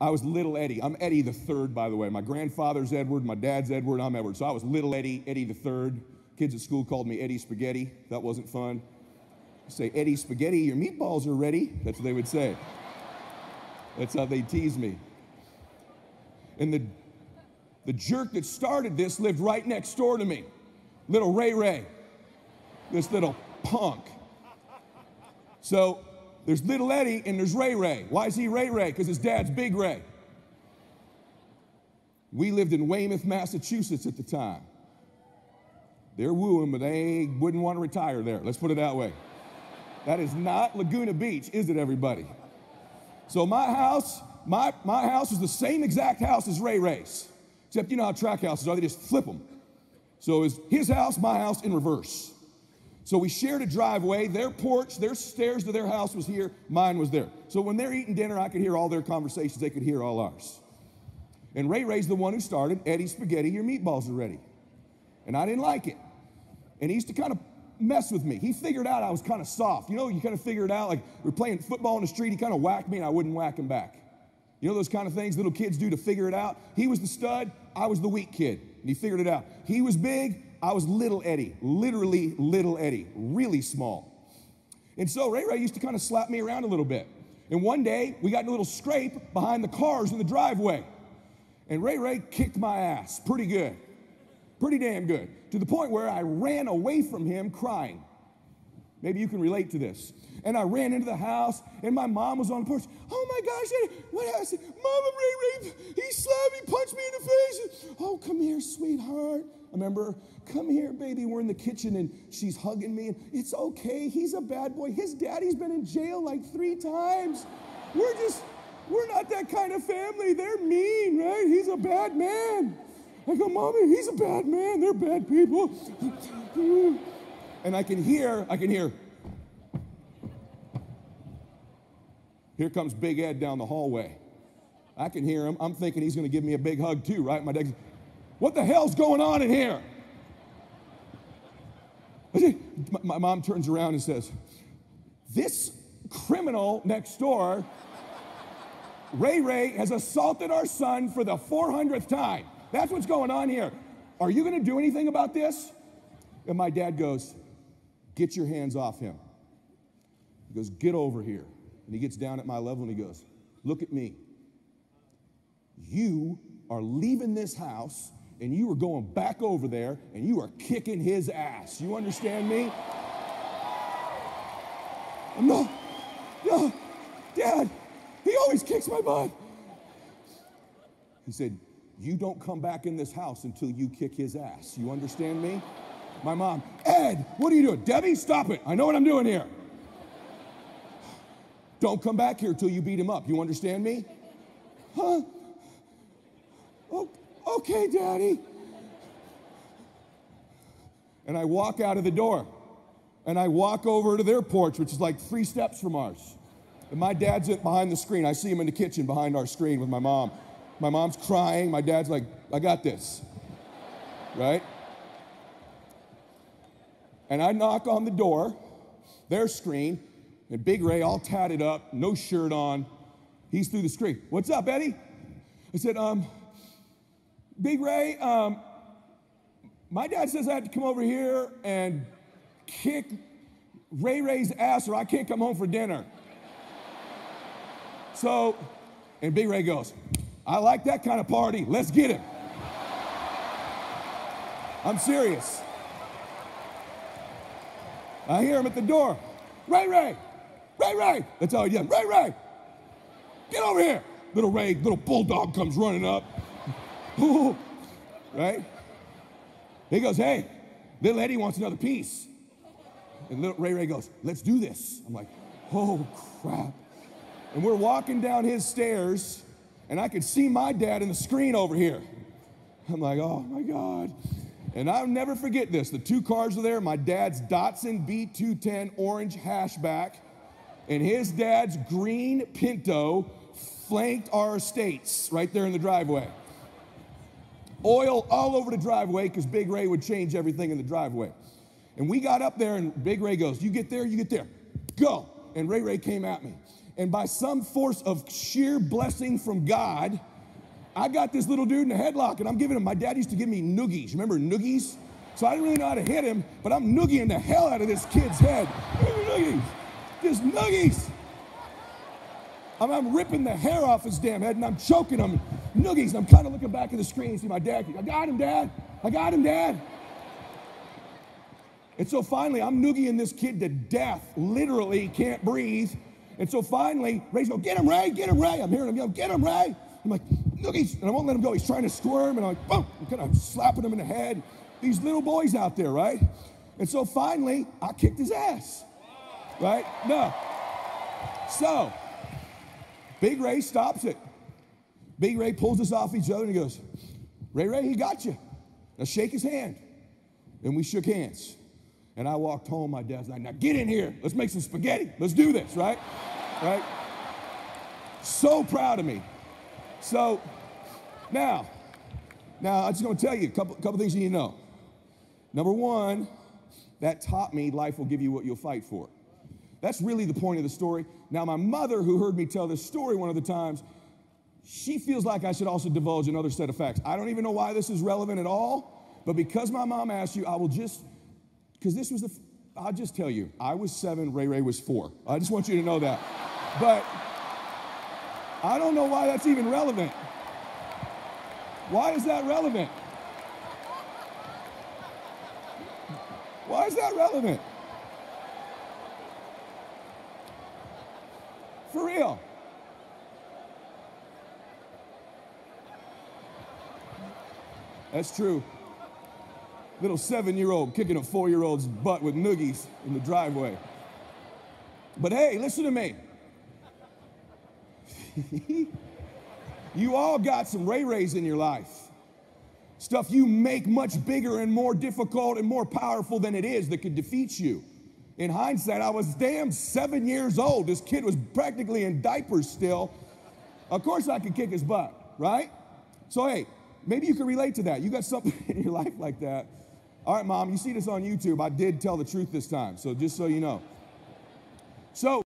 I was little Eddie. I'm Eddie the third, by the way. My grandfather's Edward, my dad's Edward, I'm Edward. So I was little Eddie, Eddie the third. Kids at school called me Eddie Spaghetti. That wasn't fun. Say, Eddie Spaghetti, your meatballs are ready. That's what they would say. That's how they tease me. And the jerk that started this lived right next door to me. Little Ray Ray. This little punk. So there's little Eddie and there's Ray Ray. Why is he Ray Ray? Because his dad's Big Ray. We lived in Weymouth, Massachusetts at the time. They're wooing, but they wouldn't want to retire there. Let's put it that way. That is not Laguna Beach, is it, everybody? So my house is the same exact house as Ray Ray's. Except you know how track houses are, they just flip them. So it was his house, my house in reverse. So we shared a driveway. Their porch, their stairs to their house was here, mine was there. So when they're eating dinner, I could hear all their conversations. They could hear all ours. And Ray Ray's the one who started, Eddie Spaghetti, your meatballs are ready. And I didn't like it. And he used to kind of mess with me. He figured out I was kind of soft. You know, you kind of figure it out, like we're playing football in the street, he kind of whacked me and I wouldn't whack him back. You know those kind of things little kids do to figure it out? He was the stud, I was the weak kid, and he figured it out. He was big, I was little Eddie, literally little Eddie, really small. And so Ray Ray used to kind of slap me around a little bit. And one day, we got in a little scrape behind the cars in the driveway. And Ray Ray kicked my ass pretty good, pretty damn good, to the point where I ran away from him crying. Maybe you can relate to this. And I ran into the house, and my mom was on the porch. Oh my gosh, what happened? Mama, Ray Ray, he slapped me, punched me in the face. Oh, come here, sweetheart. I remember, come here, baby. We're in the kitchen, and she's hugging me. And it's okay, he's a bad boy. His daddy's been in jail like 3 times. We're not that kind of family. They're mean, right? He's a bad man. I go, Mommy, he's a bad man. They're bad people. And I can hear, here comes Big Ed down the hallway. I can hear him. I'm thinking he's going to give me a big hug too, right? My dad, what the hell's going on in here? My mom turns around and says, this criminal next door, Ray Ray, has assaulted our son for the 400th time. That's what's going on here. Are you going to do anything about this? And my dad goes, get your hands off him. He goes, get over here. And he gets down at my level and he goes, look at me. You are leaving this house and you are going back over there and you are kicking his ass. You understand me? No, Dad, he always kicks my butt. He said, you don't come back in this house until you kick his ass. You understand me? My mom, Ed, what are you doing? Debbie, stop it. I know what I'm doing here. Don't come back here till you beat him up. You understand me? Huh? Oh, okay, Daddy. And I walk out of the door. And I walk over to their porch, which is like 3 steps from ours. And my dad's behind the screen. I see him in the kitchen behind our screen with my mom. My mom's crying. My dad's like, I got this. Right? And I knock on the door, their screen, and Big Ray all tatted up, no shirt on. He's through the screen. What's up, Eddie? I said, Big Ray, my dad says I have to come over here and kick Ray Ray's ass or I can't come home for dinner. So, and Big Ray goes, I like that kind of party. Let's get him. I'm serious. I hear him at the door. Ray Ray, Ray Ray. That's how he yelled. Ray Ray, get over here. Little Ray, little bulldog comes running up. Right? He goes, hey, little Eddie wants another piece. And little Ray Ray goes, let's do this. I'm like, oh crap. And we're walking down his stairs, and I could see my dad in the screen over here. I'm like, oh my God. And I'll never forget this. The 2 cars are there. My dad's Datsun B210 orange hatchback, and his dad's green Pinto flanked our estates right there in the driveway. Oil all over the driveway because Big Ray would change everything in the driveway. And we got up there, and Big Ray goes, you get there, go. And Ray Ray came at me. And by some force of sheer blessing from God, I got this little dude in a headlock, and I'm giving him, my dad used to give me noogies. Remember noogies? So I didn't really know how to hit him, but I'm noogieing the hell out of this kid's head. Noogies. Just noogies. I'm ripping the hair off his damn head, and I'm choking him. Noogies. And I'm kind of looking back at the screen and see my dad. I got him, Dad. I got him, Dad. And so finally, I'm noogieing this kid to death. Literally can't breathe. And so finally, Ray's going, get him, Ray, get him, Ray. I'm hearing him yell, get him, Ray. I'm like, noogies. And I won't let him go. He's trying to squirm, and I'm like, boom. I'm kind of slapping him in the head. These little boys out there, right? And so finally, I kicked his ass, right? No. So, Big Ray stops it. Big Ray pulls us off each other, and he goes, Ray, he got you. Now shake his hand. And we shook hands. And I walked home. My dad's like, now get in here. Let's make some spaghetti. Let's do this, right? Right? So proud of me. So, now, I'm just going to tell you a couple things you need to know. Number one, that taught me life will give you what you'll fight for. That's really the point of the story. Now, my mother, who heard me tell this story one of the times, she feels like I should also divulge another set of facts. I don't even know why this is relevant at all, but because my mom asked you, I will just, because this was I'll just tell you, I was 7, Ray was 4. I just want you to know that. But I don't know why that's even relevant. Why is that relevant? Why is that relevant? For real. That's true. Little 7-year-old kicking a 4-year-old's butt with noogies in the driveway. But hey, listen to me. You all got some Rays in your life. Stuff you make much bigger and more difficult and more powerful than it is that could defeat you. In hindsight, I was damn 7 years old. This kid was practically in diapers still. Of course I could kick his butt, right? So hey, maybe you can relate to that. You got something in your life like that. All right, Mom, you see this on YouTube. I did tell the truth this time, so just so you know. So